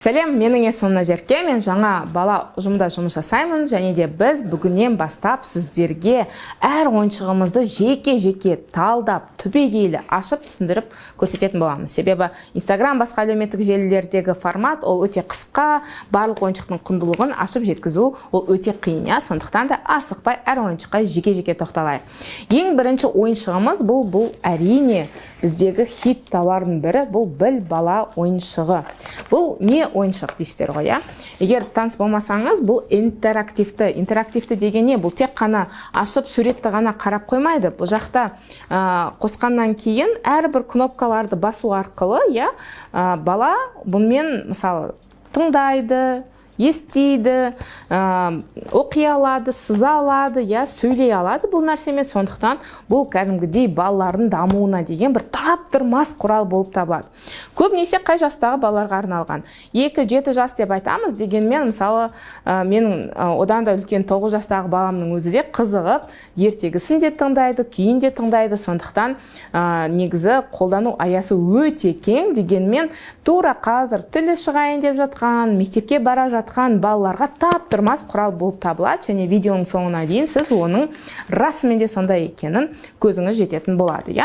Сәлем, менің есімім Назерке, мен жаңа бала ұжымда жұмыс жасаймын, және де біз бүгіннен бастап сіздерге әр ойыншығымызды жеке-жеке талдап, түбегейлі ашып түсіндіріп көрсететін боламыз. Себебі Instagram басқа әлеуметтік желілердегі формат ол өте қысқа, барлық ойыншықтың құндылығын ашып жеткізу ол өте қиын, сондықтан да асықпай әр ойыншыққа жеке-жеке тоқталайық. Ең бірінші ойыншығымыз бұл әрине біздегі хит тауардың бірі, бұл біл бала ойыншығы. Бұл не ойыншық дейсіздер ғой, Егер таныс болмасаңыз, бұл интерактивті. Интерактивті деген не? Бұл тек қана ашып суретті ғана қарап қоймайды. Бұл жақта қосқаннан кейін әрбір кнопкаларды басу арқылы, бала бұнымен мысалы тыңдайды, естиді, оқи алады, сыза алады, сөйлей алады бұл нәрсемен. Сондықтан бұл кәдімгідей балалардың дамуына деген бір таптырмас құрал болып табылады. Көбінесе қай жастағы балаларға арналған? 2-7 жас деп айтамыз, дегенмен мысалы менің одан да үлкен 9 жастағы баламның өзі де қызығып, ертегісін де тыңдайды, күйін де тыңдайды. Сондықтан негізі қолдану аясы өте кең, дегенмен тура қазір тілі шығайын деп жатқан, мектепке бара жатқан балаларға таптырмас құрал болып табылады, және видеоның соңына дейін сіз оның расымен де сондай екенін көзіңіз жететін болады.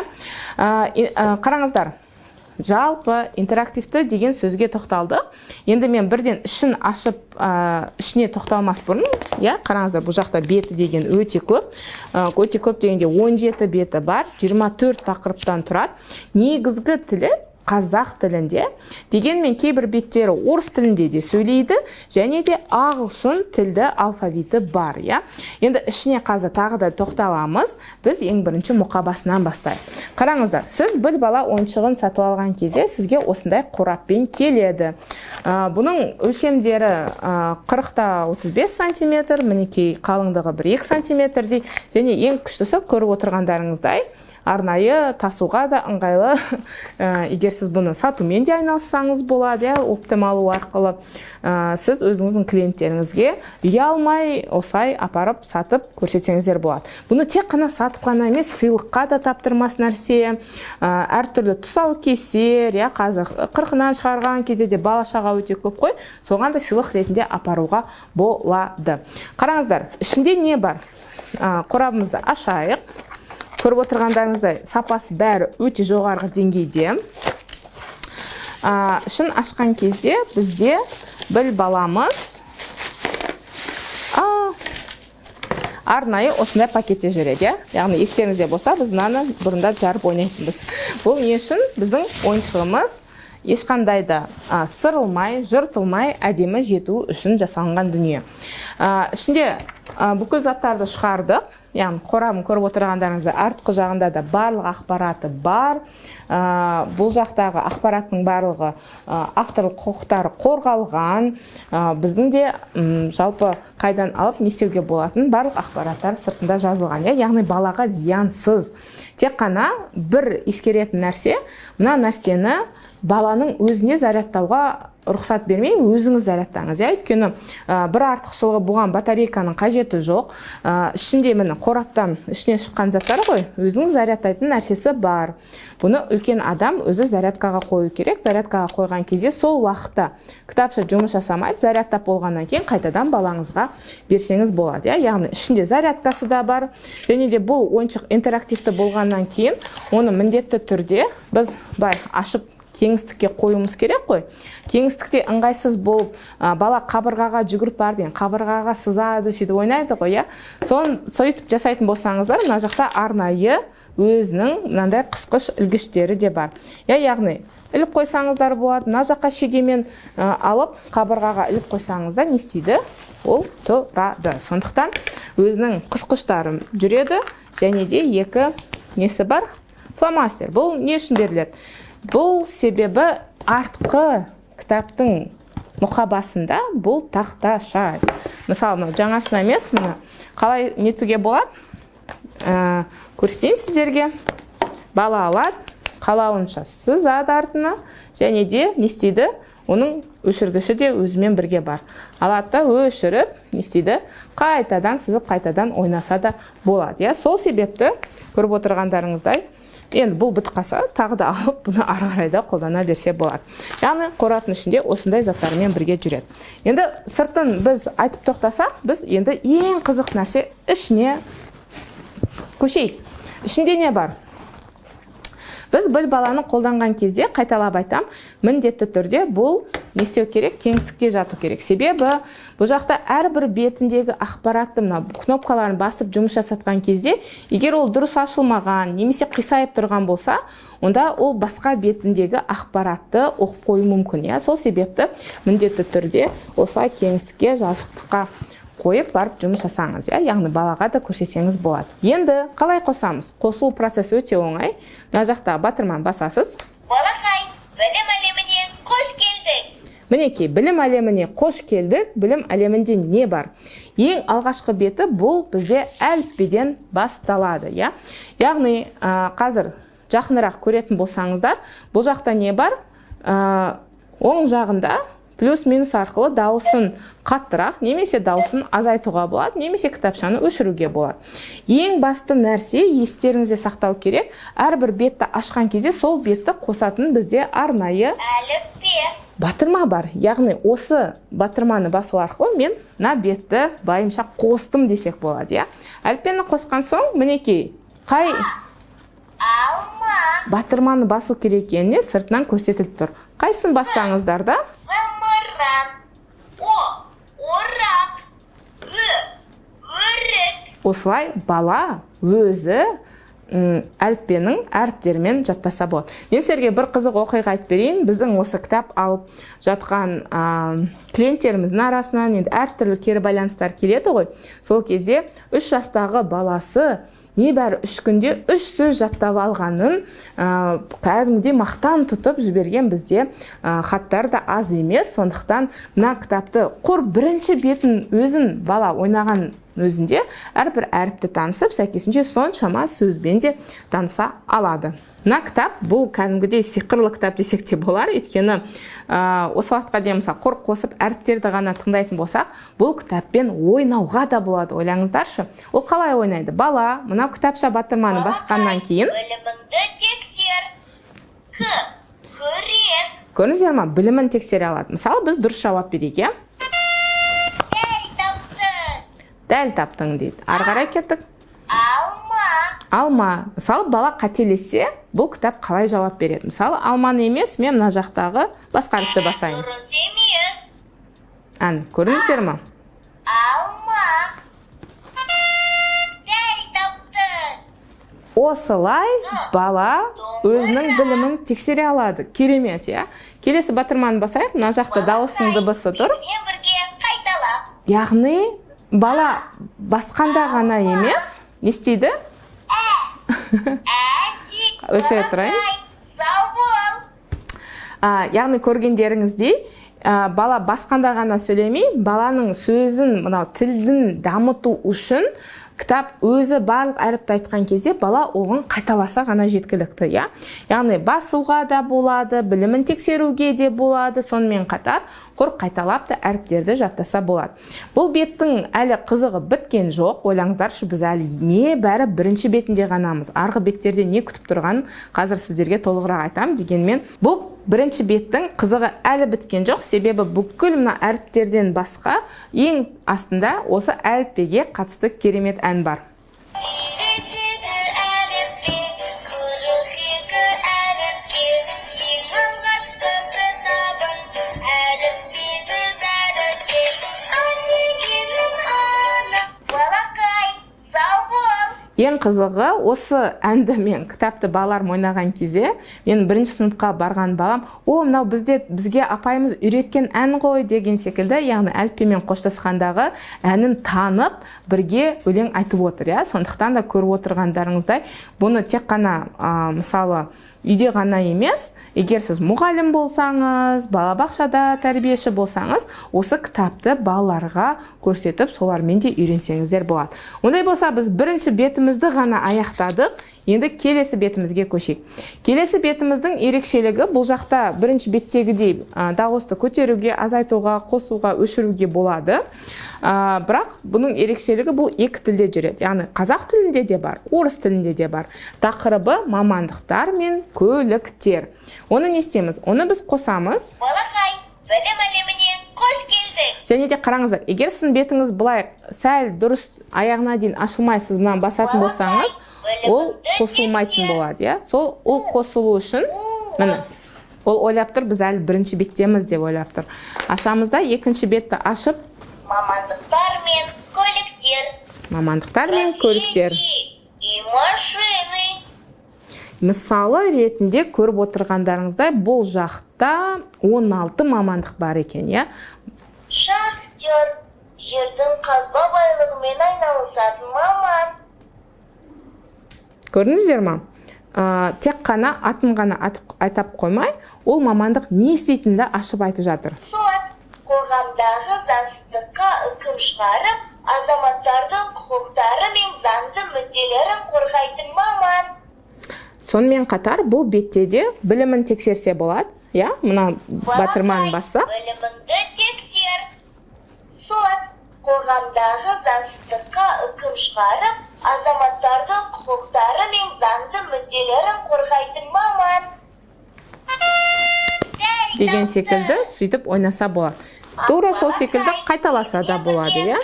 Қараңыздар, жалпы интерактивті деген сөзге тоқталды. Енді мен бірден ішін ашып, ішіне тоқталмас бұрын, қараңыздар, бұл жақта беті деген өте көп. Өте көп дегенде 17 беті бар, 24 тақырыптан тұрады. Негізгі тілі қазақ тілінде, дегенмен кейбір беттері орыс тілінде де сөйлейді, және де ағылшын тілді алфавиті бар. Енді ішіне қазір тағы да тоқталамыз. Біз ең бірінші мұқабасынан бастайық. Қараңыздар, сіз бір бала ойыншығын сатып алған кезде сізге осындай қораппен келеді. Бұның өлшемдері 40-35 сантиметр, мінекей қалыңдығы 1-2 сантиметрдей, және ең күштісі көріп отырғандарыңыздай арнайы тасуға да ыңғайлы. Егер сіз бұны сатумен де айналыссаңыз болады, оптом алу арқылы сіз өзіңіздің клиенттеріңізге ұялмай осылай апарып сатып көрсетсеңіздер болады. Бұны тек қана сатып қана емес, сыйлыққа да таптырмас нәрсе, әртүрлі тұсаукесер, қазір 40-нан шығарған кезде де бала-шаға өте көп қой, соған да сыйлық ретінде апаруға болады. Қараңыздар, ішінде не бар? Қорабымызды ашайық. Көріп отырғандарыңыздай, сапасы бәрі өте жоғарғы деңгейде. Ішін ашқан кезде бізде біл баламыз арнайы осындай пакетте жүреді. Яғни естеріңізде болса, біз мынаны бұрында жарып ойнайтынбыз. Бұл не үшін? Біздің ойыншығымыз ешқандай да сырылмай, жыртылмай әдемі жету үшін жасалынған дүние. Ішінде бүкіл заттарды шығардық. Яғни қорабын көріп отырғандарыңызда артқы жағында да барлық ақпараты бар. Бұл жақтағы ақпараттың барлығы авторлық құқықтары қорғалған. Біздің де жалпы қайдан алып не істеуге болатын барлық ақпараттар сыртында жазылған. Яғни балаға зиянсыз. Тек қана бір ескеретін нәрсе, мына нәрсені баланың өзіне зарядтауға рұқсат бермей, өзіңіз зарядтаңыз. Өйткені бір артықшылығы бұған батарейканың қажеті жоқ. Ішінде міне қораптан ішіне шыққан заттар ғой, өзінің зарядтайтын нәрсесі бар. Бұны үлкен адам өзі зарядкаға қою керек. Зарядкаға қойған кезде сол уақытта кітапша жұмыс жасамайды, зарядтап болғаннан кейін қайтадан балаңызға берсеңіз болады. Яғни ішінде зарядкасы да бар. Және де бұл ойыншық интерактивті болғаннан кейін оны міндетті түрде біз ашып кеңістікке қоюымыз керек қой. Кеңістікте ыңғайсыз болып, бала қабырғаға жүгіріп барып, қабырғаға сызады, сөйтіп ойнайды ғой, сөйтіп жасайтын болсаңыздар, мына жақта арнайы өзінің мынандай қысқыш ілгіштері де бар. Яғни іліп қойсаңыздар болады, мына жаққа шегемен алып, қабырғаға іліп қойсаңыздар, не істейді? Ол тұрады. Сондықтан өзінің қысқыштары жүреді, және де екі несі бар? Фломастер. Бұл не үшін беріледі? Бұл себебі артқы кітаптың мұқабасында бұл тақташа. Мысалы, жаңасына емес, қалай нетуге болады? Көрсетейін сіздерге. Бала алады, қалауынша сызады артына, және де не істейді? Оның өшіргіші де өзімен бірге бар. Алады да өшіріп, не істейді? Қайтадан сызып, қайтадан ойнаса да болады. Сол себепті көріп отырғандарыңыздай Енді бұл бітіп қалса, тағы да алып, бұны ары қарай да қолдана берсе болады. Яғни қорақтың ішінде осындай заттармен бірге жүреді. Енді сыртын біз айтып тоқтасақ, біз енді ең қызық нәрсе ішіне көшейік. Ішінде не бар? Біз бір баланы қолданған кезде, қайталап айтам, міндетті түрде бұл не істеу керек? Кеңістікте жату керек. Себебі бұл жақта әрбір бетіндегі ақпаратты кнопкаларын басып жұмыс жасатқан кезде, егер ол дұрыс ашылмаған, немесе қисайып тұрған болса, онда ол басқа бетіндегі ақпаратты оқып қою мүмкін. Сол себепті міндетті түрде осылай кеңістікке, жазықтыққа қойып барып жұмыс жасаңыз, яғни балаға да көрсетсеңіз болады. Енді қалай қосамыз? Қосылу процесі өте оңай. Мына жақта батырманы басасыз. Балақай, білім әлеміне қош келдік. Мінекей, білім әлеміне қош келдік. Білім әлемінде не бар? Ең алғашқы беті бұл бізде әліппеден басталады. Яғни қазір жақынырақ көретін болсаңыздар, бұл жақта не бар? Оң жағында плюс-минус арқылы дауысын қаттырақ, немесе дауысын азайтуға болады, немесе кітапшаны өшіруге болады. Ең басты нәрсе естеріңізде сақтау керек. Әрбір бетті ашқан кезде сол бетті қосатын бізде арнайы Әліппе. батырма бар. Яғни осы батырманы басу арқылы мен мына бетті байымша қостым десек болады. Әліппені қосқан соң, мінекей, қай Алма. батырманы басу керек екеніне сыртынан көрсетіліп тұр. Қайсын бассаңыздар да? Зымыран. Орақ. Өрік. Осылай бала өзі әліппенің әріптерімен жаттаса болады. Мен сіздерге бір қызық оқиға айтып берейін. Біздің осы кітап алып жатқан клиенттеріміздің арасынан енді әртүрлі кері байланыстар келеді ғой. Сол кезде 3 жастағы баласы небәрі 3 күнде 3 сөз жаттап алғанын кәдімгідей мақтан тұтып жіберген бізде хаттар да аз емес. Сондықтан мына кітапты құр бірінші бетін өзін бала ойнаған өзінде әрбір әріпті танысып, сәйкесінше соншама сөзбен де таныса алады. Мына кітап бұл кәдімгідей сиқырлы кітап десек те болар. Өйткені осы уақытқа дейін мысалы құр қосып әріптерді ғана тыңдайтын болсақ, бұл кітаппен ойнауға да болады. Ойлаңыздаршы. Ол қалай ойнайды? Бала мына кітапша батырманы басқаннан кейін Біліміңді тексер. Көрек. көрдіңіздер ме? Білімін тексере алады. Мысалы біз дұрыс жауап берейік, Дәл таптың. Дәл таптың дейді. Ары қарай кеттік. Алма. Мысалы бала қателессе, бұл кітап қалай жауап береді? Мысалы алманы емес, мен мына жақтағы басқа әріпті басайын. Дұрыс емес. Көрдіңіздер ме? Алма. Дәл таптың. Осылай бала өзінің білімін тексере алады. Керемет, Келесі батырманы басайық. Мына жақта дауыстың дыбысы тұр. Мен бірге қайталап. Яғни бала басқанда ғана емес, не істейді? Өшіре тұрайын. Сау бол. Яғни көргендеріңіздей, бала басқанда ғана сөйлемей, баланың сөзін, мынау тілдің дамыту үшін кітап өзі барлық әріпті айтқан кезде бала оғын қайталаса ғана жеткілікті. Яғни басуға да болады, білімін тексеруге де болады, сонымен қатар құр қайталап та әріптерді жаттаса болады. Бұл беттің әлі қызығы біткен жоқ. Ойлаңыздаршы, біз әлі не бәрі бірінші бетінде ғанамыз. Арғы беттерде не күтіп тұрғанын қазір сіздерге толығырақ айтам. Дегенмен бұл бірінші беттің қызығы әлі біткен жоқ. Себебі бүкіл мына әріптерден басқа ең астында осы әліппеге қатысты керемет ән бар. Ең қызығы, осы әнді мен кітапты балаларым ойнаған кезде, мен бірінші сыныпқа барған балам, мынау бізге апайымыз үйреткен ән ғой деген секілді, яғни әліппемен қоштасқандағы әнін танып, бірге өлең айтып отыр. Сондықтан да көріп отырғандарыңыздай, бұны тек қана мысалы үйде ғана емес, егер сіз мұғалім болсаңыз, балабақшада тәрбиеші болсаңыз, осы кітапты балаларға көрсетіп, солармен де үйренсеңіздер болады. Ондай болса, біз бірінші бетімізді ғана аяқтадық. Енді келесі бетімізге көшейік. Келесі бетіміздің ерекшелігі бұл жақта бірінші беттегідей дауысты көтеруге, азайтуға, қосуға, өшіруге болады. Бірақ бұның ерекшелігі бұл екі тілде жүреді. Яғни қазақ тілінде де бар, орыс тілінде де бар. Тақырыбы мамандықтар мен көліктер. Оны не істейміз? Оны біз қосамыз. Балақай, білім әлеміне қош келдің. Және де қараңыздар, егер сіздің бетіңіз былай сәл дұрыс аяғына дейін ашылмай сіз мынаны басатын болсаңыз, ол қосылмайтын болады, иә? Сол ол қосылу үшін, міне, ол ойлап тұр, біз әлі бірінші беттеміз деп ойлап тұр. Ашамыз да екінші бетті ашып, Мамандықтар мен көліктер. мамандықтар мен көліктер. И машины. Мысалы ретінде көріп отырғандарыңыздай, бұл жақта 16 мамандық бар екен, иә? Шахтер. Жердің қазба байлығымен айналысатын маман. Көрдіңіздер ма? Тек қана атын ғана айтап қоймай, ол мамандық не істейтінді ашып айтып жатыр. Сот. Қоғамдағы заңсыздыққа үкім шығарып, азаматтардың құқықтары мен заңды мүдделерін қорғайтын маман. Сонымен қатар бұл бетте де білімін тексерсе болады, иә? Мына батырман баса. Біліміңді тексер. Сот. Қоғамдағы заңсыздыққа үкім шығарып, азаматтардың құқықтары мен заңды мүдделерін қорғайтын маман. Деген секілді сөйтіп ойнаса болады. Тура сол секілді қайталаса да болады, иә?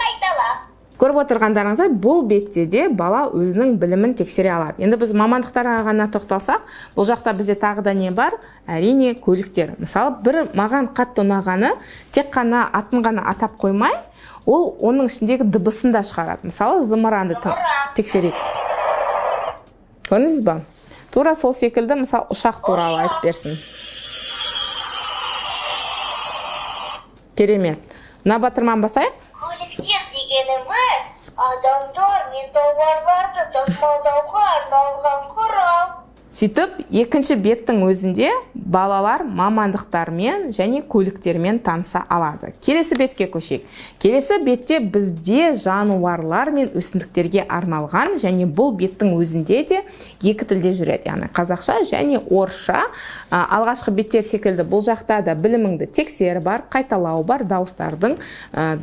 Көріп отырғандарыңыздай, бұл бетте де бала өзінің білімін тексере алады. Енді біз мамандықтарға ғана тоқталсақ, бұл жақта бізде тағы да не бар? Әрине көліктер. Мысалы, бір маған қатты ұнағаны, тек қана атын ғана атап қоймай, ол оның ішіндегі дыбысын да шығарады. Мысалы, зымыранды тексерейік. Көрдіңіз ба? Тура сол секілді, мысалы, ұшақ туралы айтып берсін. Керемет. Мына батырман басайық. Көліктер дегеніміз адамдар мен тауарларды тасымалдауға арналған құрал. Сөйтіп, екінші беттің өзінде балалар мамандықтармен және көліктермен таныса алады. Келесі бетке көшейік. Келесі бетте бізде жануарлар мен өсімдіктерге арналған, және бұл беттің өзінде де екі тілде жүреді. Яғни қазақша және орысша. Алғашқы беттер секілді бұл жақта да біліміңді тексер бар, қайталау бар, дауыстардың,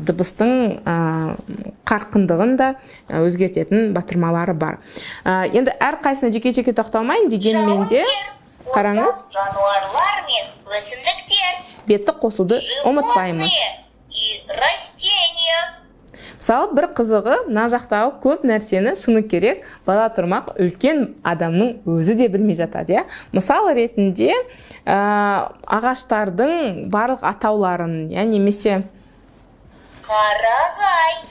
дыбыстың қарқындығын да өзгертетін батырмалары бар. Енді әрқайсына жеке-жеке тоқталмайын, дегенмен де қараңыз, Жануарлар мен өсімдіктер. бетті қосуды ұмытпаймыз. И растения. Мысалы, бір қызығы, мына жақтағы көп нәрсені шыны керек бала тұрмақ үлкен адамның өзі де білмей жатады, иә? Мысалы ретінде ағаштардың барлық атауларын, немесе Қарағай,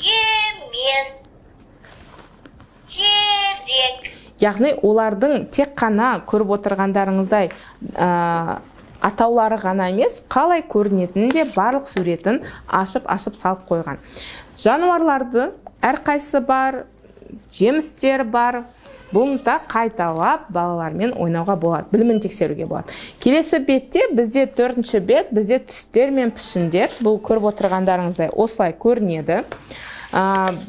емен, терек. яғни олардың тек қана көріп отырғандарыңыздай атаулары ғана емес, қалай көрінетінін де барлық суретін ашып салып қойған. Жануарларды әрқайсысы бар, жемістер бар. Бұны да қайталап балалармен ойнауға болады, білімін тексеруге болады. Келесі бетте бізде төртінші бет, бізде түстер мен пішіндер. Бұл көріп отырғандарыңыздай осылай көрінеді.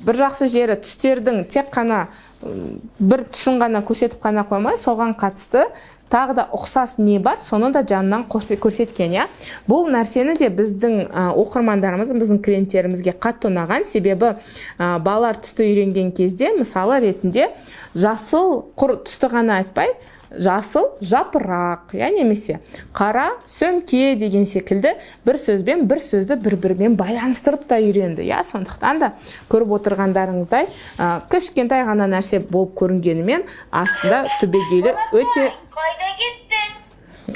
Бір жақсы жері түстердің тек қана бір түсін ғана көрсетіп қана қоймай, соған қатысты тағы да ұқсас не бар, соны да жанынан көрсеткен, иә. Бұл нәрсені де біздің оқырмандарымыз, біздің клиенттерімізге қатты ұнаған, себебі балалар түсті үйренген кезде, мысалы ретінде жасыл құр түсті ғана айтпай, жасыл жапырақ, немесе қара сөмке деген секілді бір сөзбен бір сөзді бір-бірімен байланыстырып та үйренді. Сондықтан да көріп отырғандарыңыздай кішкентай ғана нәрсе болып көрінгенімен астында түбегейлі өте Қайда кеттің?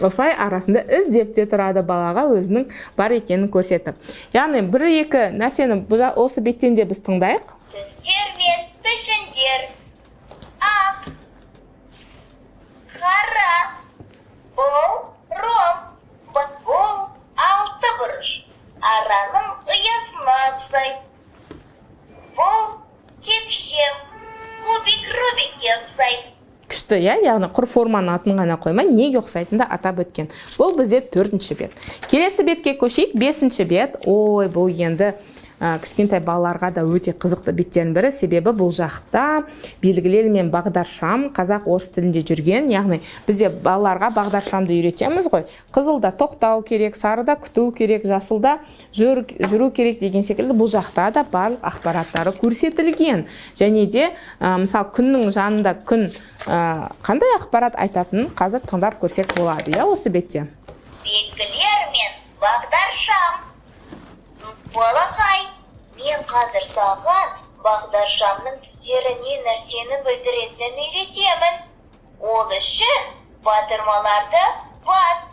осылай арасында іздеп те тұрады балаға өзінің бар екенін көрсетіп. Яғни бір-екі нәрсені осы беттен де біз тыңдайық. Түстер мен пішіндер. Ақ, қара, бұл ром, бұл алты бұрыш. Араның ұясына ұқсайды. Бұл тепше, кубик-рубикке ұқсайды. Күшті, яғни құр форманы атын ғана қоймай, неге ұқсайтынды атап өткен. Бұл бізде төртінші бет. Келесі бетке көшейік, бесінші бет. Ой, бұл енді кішкентай балаларға да өте қызықты беттердің бірі, себебі бұл жақта белгілер мен бағдаршам қазақ орыс тілінде жүрген, яғни бізде балаларға бағдаршамды үйретеміз ғой. Қызылда тоқтау керек, сарыда күту керек, жасылда жүру керек деген секілді бұл жақта да барлық ақпараттары көрсетілген. Және де мысалы күннің жанында күн қандай ақпарат айтатынын қазір тыңдап көрсек болады, осы бетте. Белгілер мен бағдаршам. Балақай, мен қазір саған бағдаршамның түстері не нәрсені білдіретінін үйретемін. Ол үшін батырмаларды бас.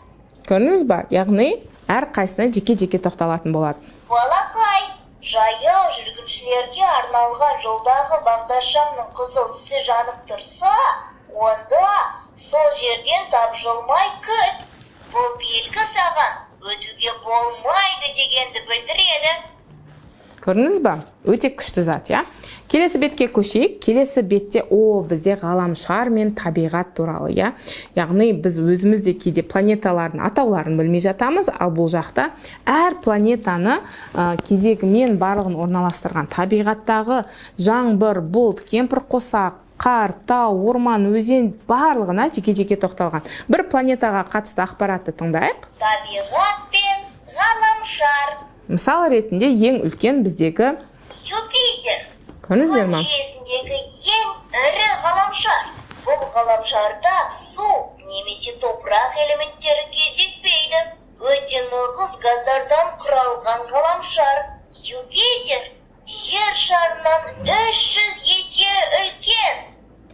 Көрдіңіз ба? Яғни әр қайсына жеке-жеке тоқталатын болады. Балақай, жаяу жүргіншілерге арналған жолдағы бағдаршамның қызыл түсі жанып тұрса, онда сол жерден тапжылмай күт. Бұл белгі саған өтуге болмайды дегенді білдіреді. Көрдіңіз ба? Өте күшті зат, Келесі бетке көшейік. Келесі бетте бізде ғаламшар мен табиғат туралы, Яғни біз өзімізде кейде планеталардың атауларын білмей жатамыз, ал бұл жақта әр планетаны кезегімен барлығын орналастырған табиғаттағы жаңбыр, бұлт, кемпір қосақ, қар, тау, орман, өзен барлығына жеке-жеке тоқталған. Бір планетаға қатысты ақпаратты тыңдайық. Табиғат пен ғаламшар. Мысалы ретінде ең үлкен біздегі Юпитер. Көрдіңіздер ме? Күн жүйесіндегі ең ірі ғаламшар. Бұл ғаламшарда су немесе топырақ элементтері кездеспейді. Өте нығыз газдардан құралған ғаламшар. Юпитер жер шарынан 300 есе үлкен.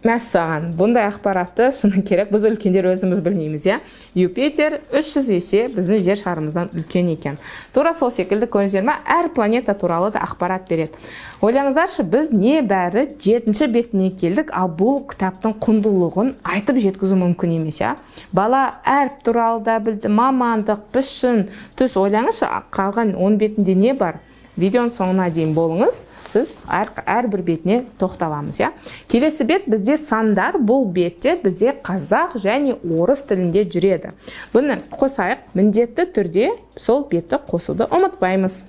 Мәссаған, бұндай ақпаратты шыны керек, біз үлкендер өзіміз білмейміз, Юпитер 300 есе біздің жер шарымыздан үлкен екен. Тура сол секілді көрдіңіздер ме, әр планета туралы да ақпарат береді. Ойлаңыздаршы, біз небәрі 7-ші бетіне келдік, ал бұл кітаптың құндылығын айтып жеткізу мүмкін емес, Бала әріп туралы да білді, мамандық, пішін, түс. Ойлаңызшы, қалған 10 бетінде не бар? Видеоның соңына дейін болыңыз, сіз әрбір бетіне тоқталамыз, Келесі бет бізде сандар, бұл бетте бізде қазақ және орыс тілінде жүреді. Бұны қосайық, міндетті түрде сол бетті қосуды ұмытпаймыз.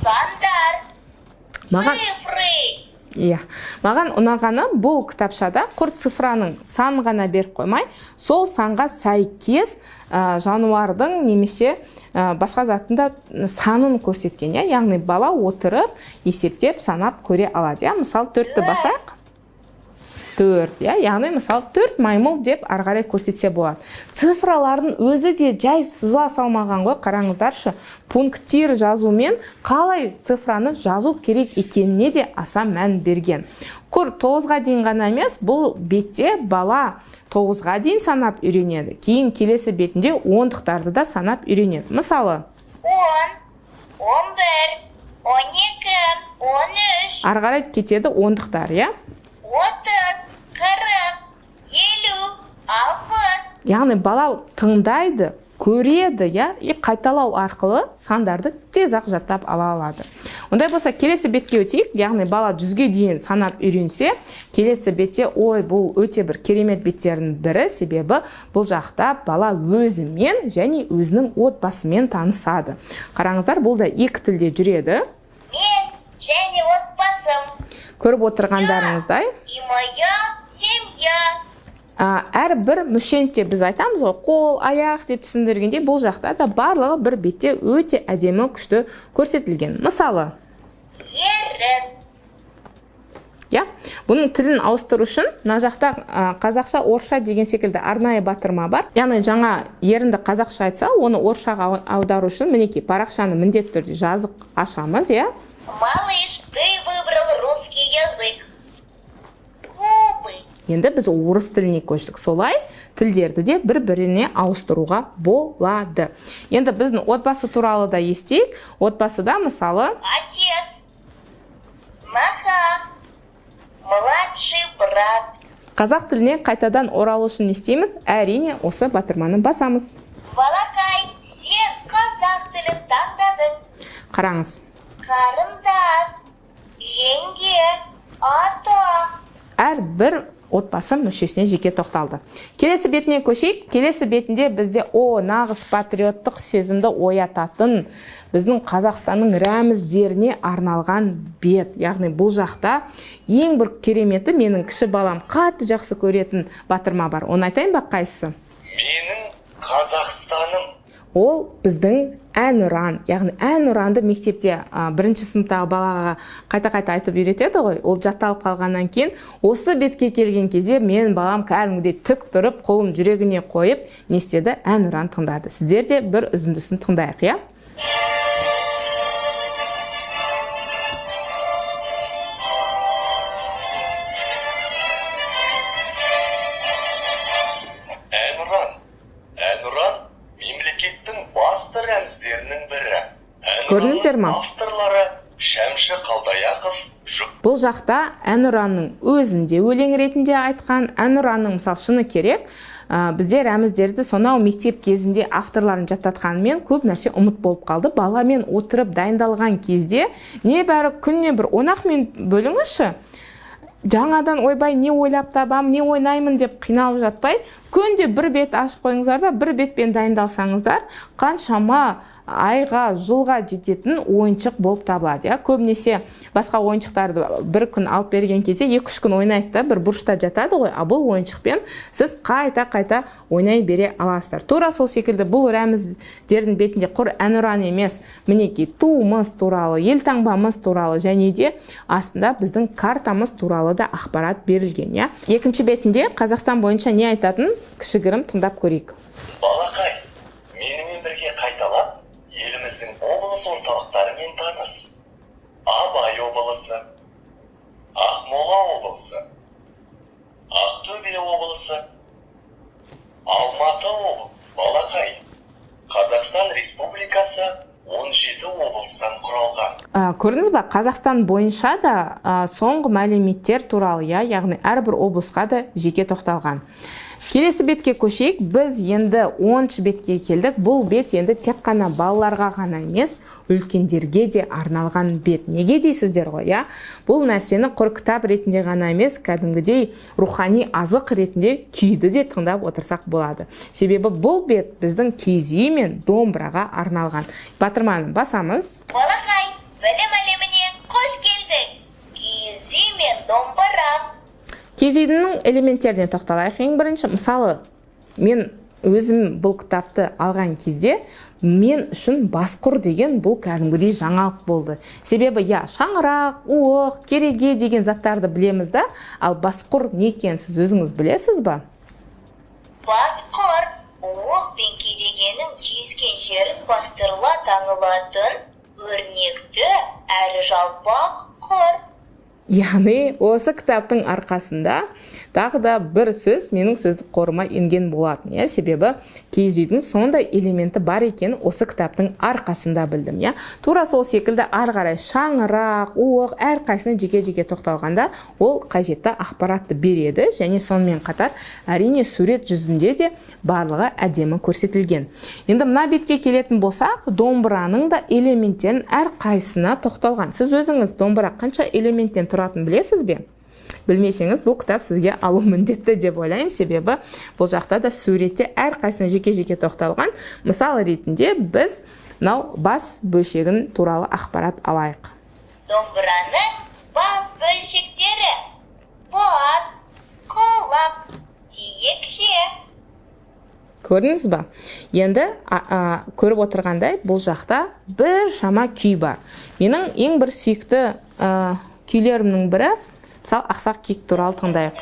Сандар, цифры. Маған ұнағаны бұл кітапшада құр цифраның сан ғана беріп қоймай, сол санға сәйкес жануардың немесе басқа заттында санын көрсеткен, яғни бала отырып есептеп санап көре алады. Мысалы 4-ті басайық. 4, яғни мысалы 4 маймыл деп арғарай көрсетсе болады. Цифралардың өзі де жай сызыла салмаған ғой, қараңыздаршы. Пункттер жазумен қалай цифраны жазу керек екеніне де аса мән берген. Құр 9-ға дейін ғана емес, бұл бетте бала 9-ға дейін санап үйренеді. Кейін келесі бетінде 10-дықтарды да санап үйренеді. Мысалы 10, 11, 12, 13. Арғарай кетеді 10-дықтар, 30, 40, 50, 60. Яғни бала тыңдайды, көреді, и қайталау арқылы сандарды тез ақ жаттап ала алады. Ондай болса, келесі бетке өтейік, яғни бала 100-ге дейін санап үйренсе, келесі бетте, бұл өте бір керемет беттердің бірі, себебі бұл жақта бала өзімен және өзінің отбасымен танысады. Қараңыздар, бұл да екі тілде жүреді. Мен және отбасым. Көріп отырғандарыңыздай. И моя семья. Әрбір мүшенте біз айтамыз ғой, қол, аяқ деп түсіндіргенде, бұл жақта да барлығы бір бетте өте әдемі күшті көрсетілген. Мысалы, ерін. Бұның тілін ауыстыру үшін, мына жақта қазақша, орысша деген секілді арнайы батырма бар. Яғни жаңа ерінді қазақша айтса, оны орысшаға аудару үшін мінекей парақшаны міндетті түрде жазып ашамыз, Малыш, ты выбрал русский язык. Кубы. Енді біз орыс тіліне көштік. Солай тілдерді де бір-біріне ауыстыруға болады. Енді біздің отбасы туралы да естейік. Отбасыда мысалы Отец, сноха, младший брат. Қазақ тіліне қайтадан оралу үшін не істейміз? Әрине осы батырманы басамыз. Балақай, сен қазақ тілін таңдадың. Қараңыз. Қарындас, жеңге, ата. Әрбір отбасы мүшесіне жеке тоқталды. Келесі бетіне көшейік. Келесі бетінде бізде нағыз патриоттық сезімді оятатын біздің Қазақстанның рәміздеріне арналған бет. Яғни бұл жақта ең бір кереметі менің кіші балам қатты жақсы көретін батырма бар. Оны айтайын ба қайсысы? Менің Қазақстаным. Ол біздің әнұран. Яғни әнұранды мектепте бірінші сыныптағы балаға қайта-қайта айтып үйретеді ғой. Ол жатталып қалғаннан кейін осы бетке келген кезде мен балам кәдімгідей тік тұрып, қолын жүрегіне қойып, не істеді? Әнұран тыңдады. Сіздер де бір үзіндісін тыңдайық, иә? Көрдіңіздер ме? Авторлары Шәмші Қалдаяқов. Бұл жақта әнұранның өзінде өлең ретінде айтқан. Әнұранның мысалы шыны керек, бізде рәміздерді сонау мектеп кезінде авторларын жаттатқанымен көп нәрсе ұмыт болып қалды. Баламен отырып дайындалған кезде небәрі күнне бір 10 минут бөліңізші. Жаңадан ойбай не ойлап табам, не ойнаймын деп қиналып жатпай, күнде бір бет ашып қойыңыздар да, бір бетпен дайындалсаңыздар, қаншама айға, жылға жететін ойыншық болып табылады. Көбінесе басқа ойыншықтарды бір күн алып берген кезде 2-3 күн ойнайды да, бір бұрышта жатады ғой. Бұл ойыншықпен сіз қайта ойнай бере аласыздар. Тура сол секілді бұл рәміздердің бетінде құр әнұран емес, мінекей туымыз туралы, елтаңбамыз туралы және де астында біздің картамыз туралы да ақпарат берілген. Екінші бетінде Қазақстан бойынша не айтатын? Кішігірім тыңдап көрейік. Балақай, менімен бірге қайталап, еліміздің облыс орталықтарымен таныс. Абай облысы, Ақмола облысы, Ақтөбе облысы, Алматы облысы. Балақай, Қазақстан Республикасы 17 облыстан құралған. Көрдіңіз ба, Қазақстан бойынша да соңғы мәліметтер туралы, яғни әрбір облысқа да жеке тоқталған. Келесі бетке көшейік. Біз енді 10-шы бетке келдік. Бұл бет енді тек қана балаларға ғана емес, үлкендерге де арналған бет. Неге дейсіздер ғой, Бұл нәрсені құр кітап ретінде ғана емес, кәдімгідей рухани азық ретінде күйді де тыңдап отырсақ болады. Себебі бұл бет біздің киіз үй мен домбыраға арналған. Батырманым, басамыз. Балақай, білім әлеміне қош келдік. Киіз үй мен домбыра. Киіз үйдің элементтеріне тоқталайық. Ең бірінші, мысалы, мен өзім бұл кітапты алған кезде, мен үшін басқұр деген бұл кәдімгідей жаңалық болды. Себебі, шаңырақ, уық, кереге деген заттарды білеміз да, ал басқұр не екенін сіз өзіңіз білесіз ба? Басқұр, уық пен керегенің түйіскен жерін бастырыла таңылатын өрнекті әрі жалпақ құр. Яғни, осы кітаптың арқасында тағы да бір сөз менің сөздік қорыма енген болатын. Себебі киіз үйдің сондай элементі бар екенін осы кітаптың арқасында білдім. Тура сол секілді ары қарай шаңырақ, уық, әрқайсына жеке-жеке тоқталғанда ол қажетті ақпаратты береді және сонымен қатар әрине сурет жүзінде де барлығы әдемі көрсетілген. Енді мына бетке келетін болсақ, домбыраның да элементтерін әрқайсына тоқталған. Сіз өзіңіз домбыра қанша элементтен тұратын білесіз бе? Білмесеңіз, бұл кітап сізге алу міндетті деп ойлаймын, себебі бұл жақта да суретте әрқайсына жеке-жеке тоқталған. Мысалы ретінде біз бас бөлшегін туралы ақпарат алайық. Домбыраның бас бөлшектері: бас, қолақ, тиекше. Көрдіңіз ба? Енді көріп отырғандай бұл жақта бір шама күй бар. Менің ең бір сүйікті күйлерімнің бірі, мысалы, ақсақ киік туралы тыңдайық.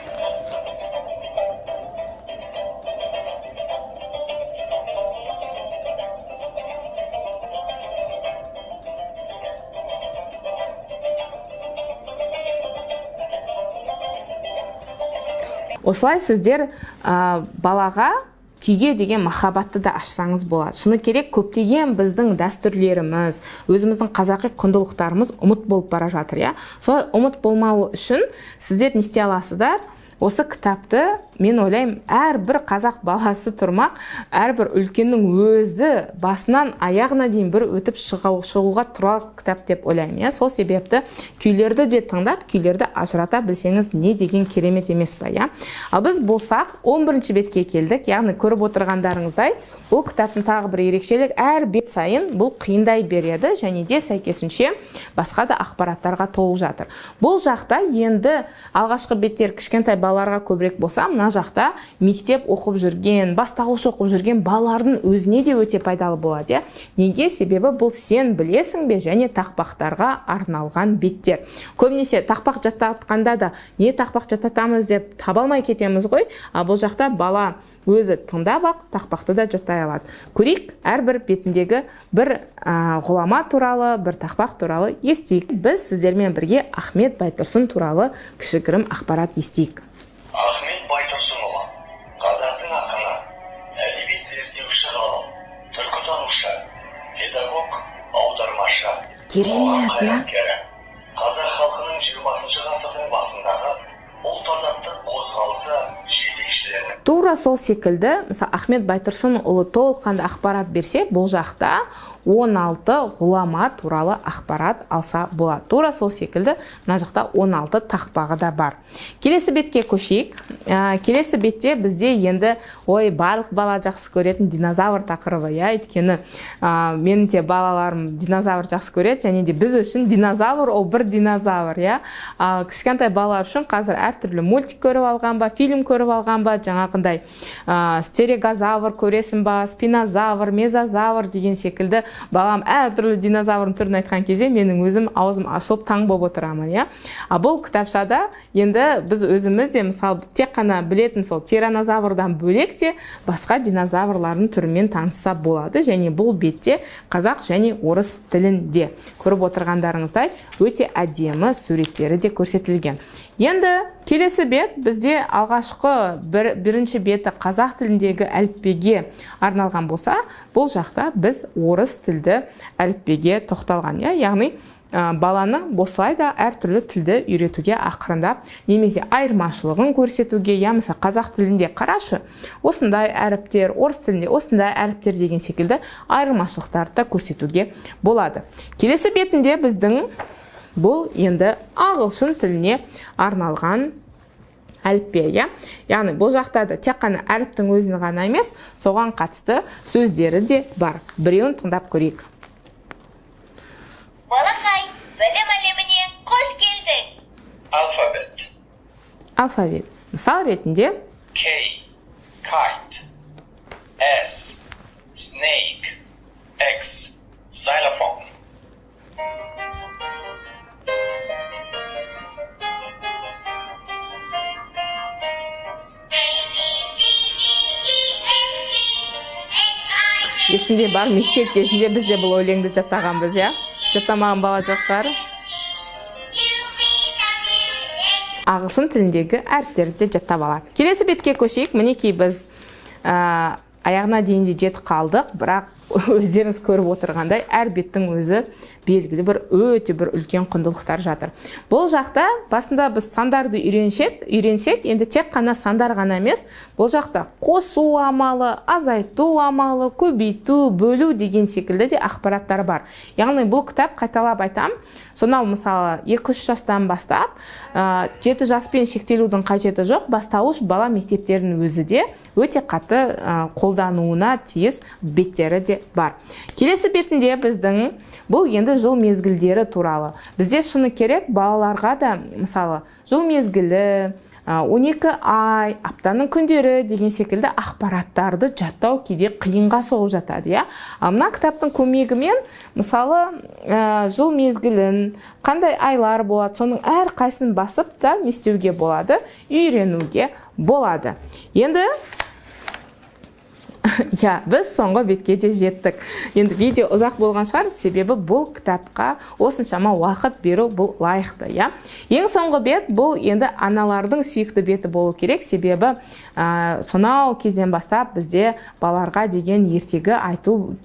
Осылай сіздер балаға күйге деген махаббатты да ашсаңыз болады. Шыны керек, көптеген біздің дәстүрлеріміз, өзіміздің қазақи құндылықтарымыз ұмыт болып бара жатыр. Солай ұмыт болмауы үшін сіздер не істей аласыздар? осы кітапты мен ойлаймын әрбір қазақ баласы тұрмақ, әрбір үлкеннің өзі басынан аяғына дейін бір өтіп шығуға туралы кітап деп ойлаймын. Сол себепті күйлерді де тыңдап, күйлерді ажырата білсеңіз не деген керемет емес па, иә? Ал біз болсақ 11-ші бетке келдік. Яғни көріп отырғандарыңыздай, бұл кітаптың тағы бір ерекшелік, әр бет сайын бұл қиындай береді және де сәйкесінше басқа да ақпараттарға толып жатыр. Бұл жақта енді алғашқы беттер кішкентай балаларға көбірек болса, мына жақта мектеп оқып жүрген, бастауыш оқып жүрген балалардың өзіне де өте пайдалы болады, иә? Неге? Себебі бұл сен білесің бе және тақпақтарға арналған беттер. Көбінесе тақпақ жаттатқанда да не тақпақ жаттатамыз деп таба алмай кетеміз ғой. А бұл жақта бала өзі тыңдап ақ тақпақты да жаттай алады. Көрейік, әрбір бетіндегі бір ғұлама туралы, бір тақпақ туралы естейік. Біз сіздермен бірге Ахмет Байтұрсын туралы кішігірім ақпарат естейік. Ахмет Байтұрсынұлы, қазақтың ақыны, әдебиет зерттеуші ғалым, түркітанушы, педагог, аудармашы, Керемет, иә? қазақ халқының 20-шы ғасырдың басындағы ұлт азаттық қозғалысы жетекшілері. Тура сол секілді, мысалы Ахмет Байтұрсынұлы толыққанды ақпарат берсе, бұл жақта 16 ғұлама туралы ақпарат алса болады. Тура сол секілді, мына жақта 16 тақпағы да бар. Келесі бетке көшейік. Келесі бетте бізде енді барлық бала жақсы көретін динозавр тақырыбы, иә? Өйткені менің де балаларым динозавр жақсы көреді, және де біз үшін динозавр ол бір динозавр, иә? Ал кішкентай балалар үшін қазір әртүрлі мультик көріп алған ба, фильм көріп алған ба, жаңағындай стерегозавр көресің ба, спинозавр, мезозавр деген секілді балам әртүрлі динозаврдың түрін айтқан кезде менің өзім аузым ашылып таң болып отырамын, иә? А бұл кітапшада енді біз өзіміз де мысалы тек қана білетін сол тиранозаврдан бөлек те басқа динозаврлардың түрімен танысса болады, және бұл бетте қазақ және орыс тілінде көріп отырғандарыңыздай өте әдемі суреттері де көрсетілген. Енді келесі бет бізде алғашқы бірінші беті қазақ тіліндегі әліпбеге арналған болса, бұл жақта біз орыс тілді әліпбеге тоқталған, яғни баланы осылай да әртүрлі тілді үйретуге ақырындап, немесе айырмашылығын көрсетуге, мысалы қазақ тілінде қарашы, осындай әріптер, орыс тілінде осындай әріптер деген секілді айырмашылықтарды да көрсетуге болады. Келесі бетінде біздің бұл енді ағылшын тіліне арналған әліпбе, яғни бұл жақта да тек қана әріптің өзін ғана емес, соған қатысты сөздері де бар. Біреуін тыңдап көрейік. Балақай, білім әлеміне қош келдің. Алфавит. Алфавит. Мысал ретінде K. Kite. S. Snake. X. Xylophone. Есімде бар, мектеп кезінде бізде бұл өлеңді жаттағанбыз, иә? Жаттамаған бала жоқ шығар? Ағылшын тіліндегі әріптерді де жаттап алады. Келесі бетке көшейік. Мінекей біз аяғына дейін де жетіп қалдық, бірақ өздеріңіз көріп отырғандай әр беттің өзі белгілі өте бір үлкен құндылықтар жатыр. Бұл жақта басында біз сандарды үйренсек, енді тек қана сандар ғана емес, бұл жақта қосу амалы, азайту амалы, көбейту, бөлу деген секілді де ақпараттар бар. Яғни бұл кітап, қайталап айтам, сонау мысалы 2-3 жастан бастап 7 жаспен шектелудің қажеті жоқ, бастауыш бала мектептерінің өзі де өте қатты қолдануына тиіс беттері де бар. Келесі бетінде біздің бұл енді жыл мезгілдері туралы. Бізде шыны керек балаларға да, мысалы, жыл мезгілі, 12 ай, аптаның күндері деген секілді ақпараттарды жаттау кейде қиынға соғып жатады, иә? Мына кітаптың көмегімен, мысалы, жыл мезгілін, қандай айлар болады, соның әр қайсын басып та не істеуге болады, үйренуге болады. Енді біз соңғы бетке де жеттік. Енді видео ұзақ болған шығар, себебі бұл кітапқа осыншама уақыт беру бұл лайықты, иә? Ең соңғы бет бұл енді аналардың сүйікті беті болу керек, себебі сонау кезден бастап бізде балаларға деген ертегі айту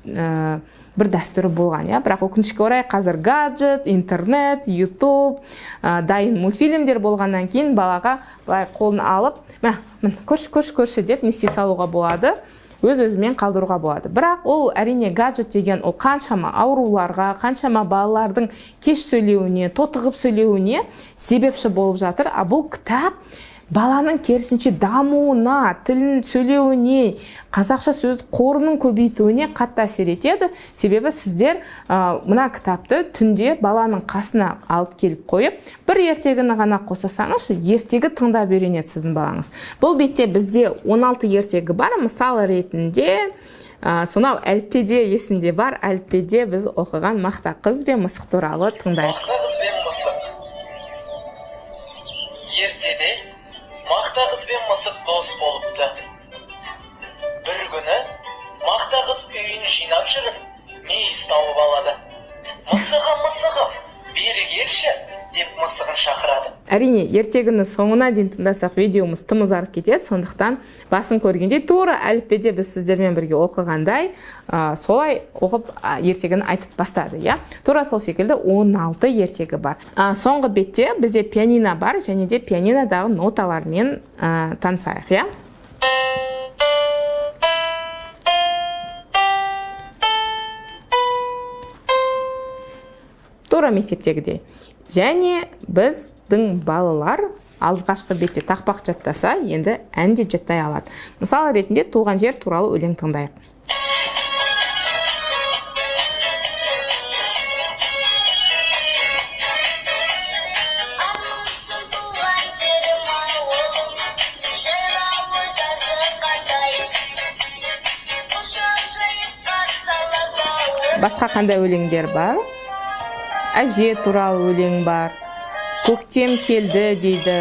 бір дәстүрі болған, иә. Бірақ өкінішке орай қазір гаджет, интернет, YouTube, дайын мультфильмдер болғаннан кейін балаға былай қолын алып, көрші деп несие салуға болады. Өз-өзімен қалдыруға болады. Бірақ ол әрине гаджет деген ол қаншама ауруларға, қаншама балалардың кеш сөйлеуіне, тотығып сөйлеуіне себепші болып жатыр. А бұл кітап баланың керісінше дамуына, тілін сөйлеуіне, қазақша сөз қорының көбейтуіне қатты әсер етеді. Себебі сіздер мына кітапты түнде баланың қасына алып келіп қойып, бір ертегіні ғана қосасаңыз, ертегі тыңдап үйренеді сіздің балаңыз. Бұл бетте бізде 16 ертегі бар, мысалы ретінде сонау әліппеде есімде бар, әліппеде біз оқыған Мақта қыз бен мысық туралы тыңдайық. Мақта қыз бен мысық. Ертеде Мақта қыз бен мысық дос болыпты. Бір күні Мақта қыз үйін жинап жүріп, мейіз тауып алады. Мысығым, бері келші, деп мысығын шақырады. Әрине, ертегіні соңына дейін тыңдасақ видеомыз тым ұзарып кетеді, сондықтан басын көргенде тура әліппеде біз сіздермен бірге оқығандай, солай оқып ертегіні айтып бастады, иә. Тура сол секілді 16 ертегі бар. Соңғы бетте бізде пианино бар, және де пианинодағы ноталармен танысайық, иә. Тура мектептегідей. Және біздің балалар алғашқы бетте тақпақ жаттаса, енді ән де жаттай алады. Мысалы ретінде туған жер туралы өлең тыңдайық. Басқа қандай өлеңдер бар? Әже туралы өлең бар. Көктем келді дейді.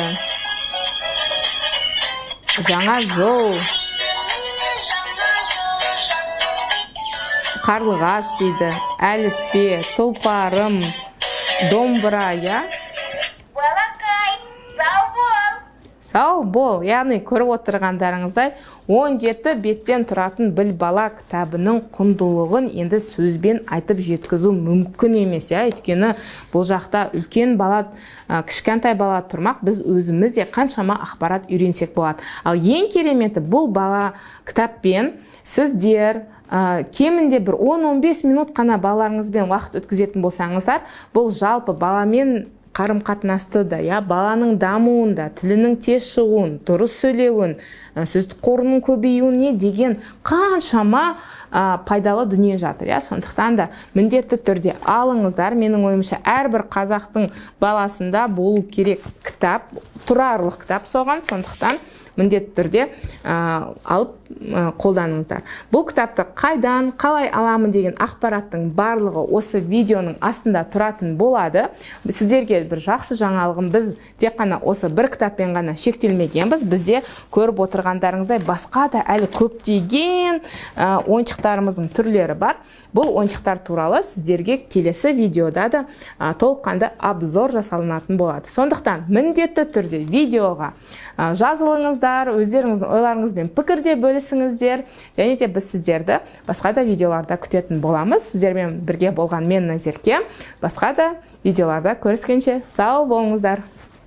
Жаңа жол. Қарлығаш дейді. Әліппе, тұлпарым, домбыра, я? Балақай, сау бол. Сау бол, яғни көріп отырғандарыңыздай 17 беттен тұратын Біл бала кітабының құндылығын енді сөзбен айтып жеткізу мүмкін емес, я. Өйткені бұл жақта үлкен бала, кішкентай бала тұрмақ, біз өзіміз де қаншама ақпарат үйренсек болады. Ал ең кереметі бұл бала кітаппен сіздер кемінде бір 10-15 минут қана балаларыңызбен уақыт өткізетін болсаңыздар, бұл жалпы баламен қарым-қатынасты да, баланың дамуында, тілінің тез шығуын, дұрыс сөйлеуін, сөздік қорының көбеюіне деген қаншама пайдалы дүние жатыр. Сондықтан да міндетті түрде алыңыздар. Менің ойымша әрбір қазақтың баласында болу керек кітап, тұрарлық кітап соған, сондықтан міндетті түрде алып қолданыңыздар. Бұл кітапты қайдан, қалай аламын деген ақпараттың барлығы осы видеоның астында тұратын болады. Сіздерге бір жақсы жаңалығым, біз тек қана осы бір кітаппен ғана шектелмегенбіз. Бізде көріп отырғандарыңыздай басқа да әлі көптеген ойыншықтарымыздың түрлері бар. Бұл ойыншықтар туралы сіздерге келесі видеода да толыққанды обзор жасалынатын болады. Сондықтан міндетті түрде видеоға жазылыңыздар, өздеріңіздің ойларыңызбен пікірде бөлісіңіздер, және де біз сіздерді басқа да видеоларда күтетін боламыз. Сіздермен бірге болған мен Назерке. Басқа да видеоларда көріскенше сау болыңыздар.